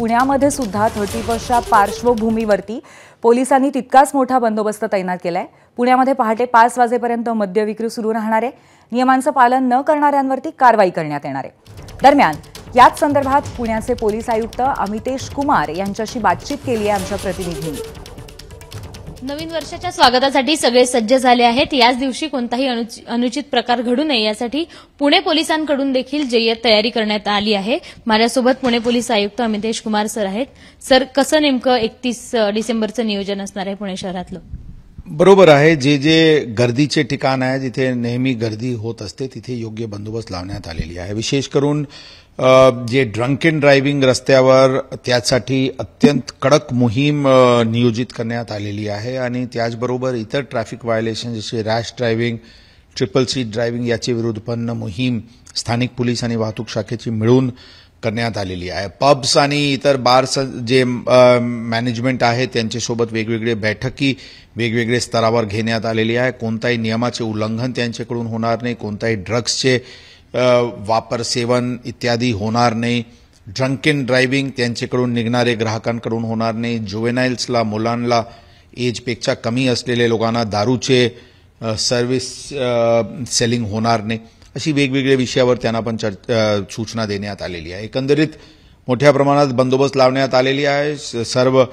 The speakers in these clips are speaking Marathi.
पुण्यामध्ये सुद्धा 31च्या पार्श्वभूमीवरती पोलिसांनी तितकाच मोठा बंदोबस्त तैनात केलाय। पुण्यामध्ये पहाटे 5 वाजेपर्यंत मद्य विक्री सुरू राहणार आहे। नियमांचं पालन न करणाऱ्यांवरती कारवाई करण्यात येणार आहे। दरम्यान याच संदर्भात पुण्याचे पोलीस आयुक्त अमितेश कुमार यांच्याशी बातचीत केली आहे आमच्या प्रतिनिधींनी। नवीन वर्षाच्या स्वागतासाठी सगळे सज्ज झाले आहेत। याच दिवशी कोणताही अनुचित प्रकार घडू नये यासाठी पुणे पोलिसांकडून देखील जय्यत तयारी करण्यात आली आहे। माझ्यासोबत पुणे पोलीस आयुक्त अमितेश कुमार सर आहेत। सर, कसं नेमकं 31 डिसेंबरचं नियोजन असणार आहे पुणे शहरातलं? बरोबर आहे, जे गर्दीचे ठिकाण आहे, जिथे नेहमी गर्दी होत असते, तिथे योग्य बंदोबस्त लावण्यात आलेली आहे। विशेष करून जे ड्रंक अँड ड्रायव्हिंग रस्त्यावर त्यासाठी अत्यंत कडक मोहीम नियोजित करण्यात आलेली आहे आणि त्याचबरोबर इतर ट्रॅफिक व्हायोलेशन जसे rash driving, triple seat driving याचे विरुद्ध पण मोहीम स्थानिक पोलीस आणि वाहतूक शाखेची मिळून करण्यात आलेली आहे। पब्स आणि इतर बार्स जे मॅनेजमेंट आहे त्यांच्यासोबत वेगवेगळे बैठकी वेगवेगळे स्तरावर घेण्यात आलेली आहे। कोणताही नियमाचे उल्लंघन त्यांच्याकडून होणार नाही, कोणताही ड्रग्सचे वापर, सेवन इत्यादी होणार नाही। ड्रंक अँड ड्रायव्हिंग त्यांच्याकडून निघणारे ग्राहकांकडून होणार नाही। जुवेनाइल्सला, मुलांना, एजपेक्षा कमी असलेल्या लोकांना दारूचे सर्व्हिस सेलिंग होणार नाही। अशी वेगवेगळ्या विषयावर त्यांना पण सूचना देण्यात आलेली आहे। एकंदरीत मोठ्या प्रमाणात बंदोबस्त लावण्यात आलेली आहे। सर्व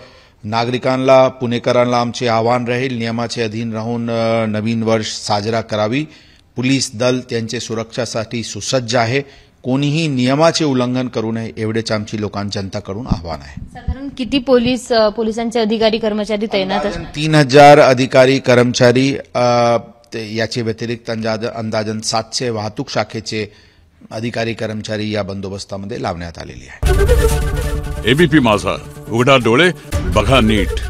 नागरिकांना, पुणेकरांना आमचे आवाहन राहील, नियमाचे अधीन राहून नवीन वर्ष साजरा करावी। पोलीस दल त्यांच्या सुरक्षेसाठी सुसज्ज आहे। कोणीही नियमाचे उल्लंघन करू नये एवढेच आमची जनताकडून आवाहन आहे। साधारण किती पोलिसांचे अधिकारी कर्मचारी तैनात असतात? 3000 अधिकारी कर्मचारी, याचे व्यतिरिक्त अंदाजन 700 वाहतूक शाखेचे अधिकारी कर्मचारी या बंदोबस्तामध्ये लावण्यात आलेली आहे। एबीपी माझा, उघडा डोळे बघा नीट।